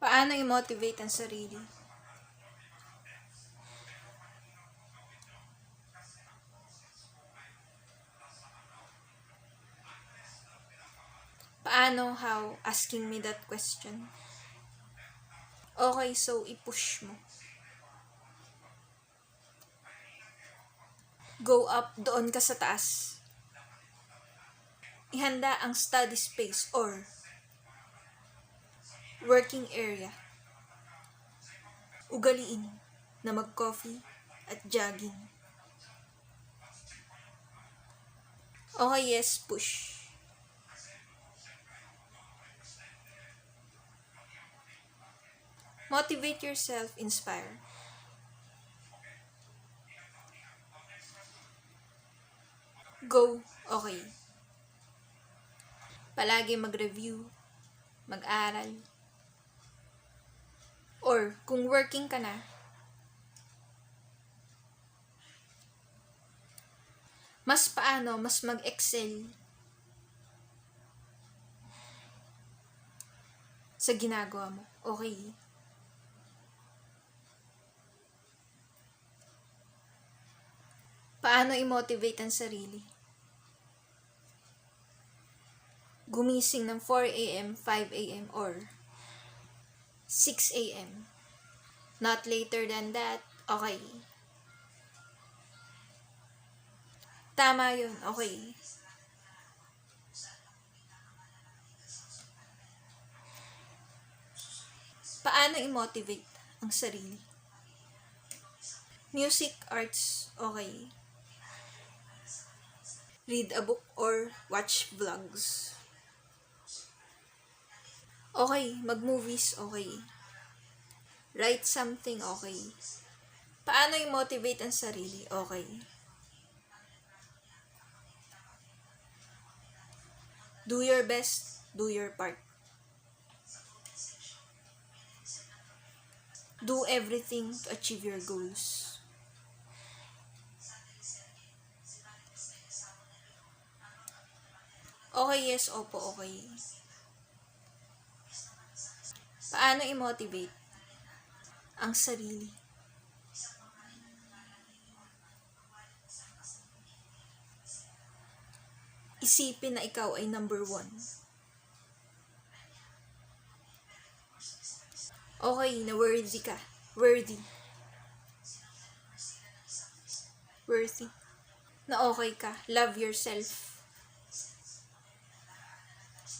Paano i-motivate ang sarili? Paano? How? Asking me that question. Okay, so i-push mo. Go up, doon ka sa taas. Ihanda ang study space or working area. Ugaliin na mag-coffee at jogging. Okay, yes, push. Motivate yourself, inspire. Go, okay. Palagi mag-review, mag-aral. Or kung working ka na, mas paano, mas mag-excel sa ginagawa mo. Okay. Paano i-motivate ang sarili? Gumising ng 4 a.m., 5 a.m. or 6 a.m. Not later than that. Okay. Tama yun. Okay. Paano i-motivate ang sarili? Music, arts, okay. Read a book or watch vlogs. Okay, mag-movies, okay. Write something, okay. Paano i-motivate ang sarili? Okay. Do your best, do your part. Do everything to achieve your goals. Okay, yes, opo, okay. Paano i-motivate ang sarili? Isipin na ikaw ay number 1. Okay, na worthy ka. Worthy. Worthy. Na okay ka. Love yourself.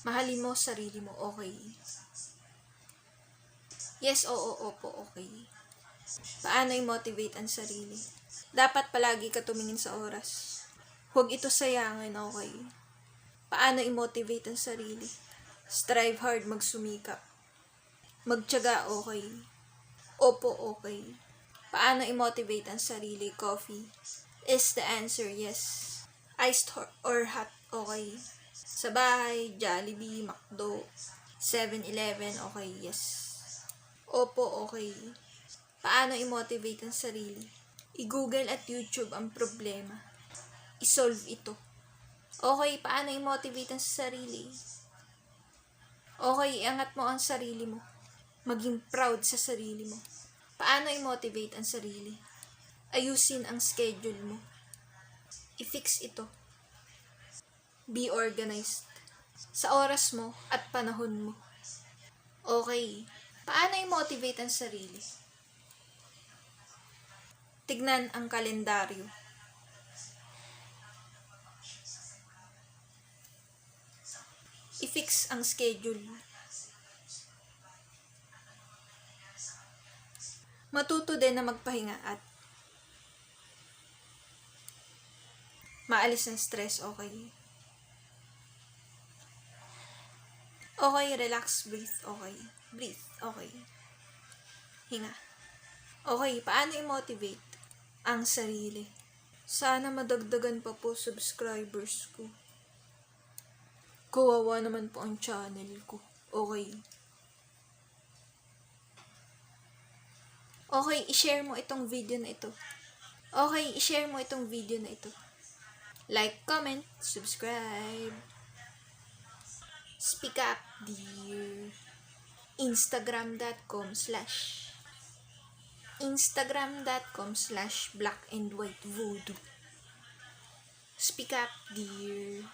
Mahalin mo sarili mo. Okay. Yes, oo, opo, okay. Paano i-motivate ang sarili? Dapat palagi ka tumingin sa oras. Huwag ito sayangin, okay. Paano i-motivate ang sarili? Strive hard, magsumikap. Magtiyaga, okay. Opo, okay. Paano i-motivate ang sarili? Coffee is the answer, yes. Iced or hot, okay. Sa bahay, Jollibee, McDo, 7-Eleven, okay, yes. Opo, okay. Paano i-motivate ang sarili? I-Google at YouTube ang problema. I-solve ito. Okay, paano i-motivate ang sarili? Okay, iangat mo ang sarili mo. Maging proud sa sarili mo. Paano i-motivate ang sarili? Ayusin ang schedule mo. I-fix ito. Be organized. Sa oras mo at panahon mo. Okay, paano i-motivate ang sarili? Tignan ang kalendaryo. I-fix ang schedule. Matuto din na magpahinga at maalis ng stress, okay. Okay, relax, breathe, okay. Breathe, okay. Hinga. Okay, paano i-motivate ang sarili? Sana madagdagan pa po subscribers ko. Kawawa naman po ang channel ko. Okay. Okay, i-share mo itong video na ito. Okay, i-share mo itong video na ito. Like, comment, subscribe. Speak up, dear. Instagram.com/black and white voodoo. Speak up, dear.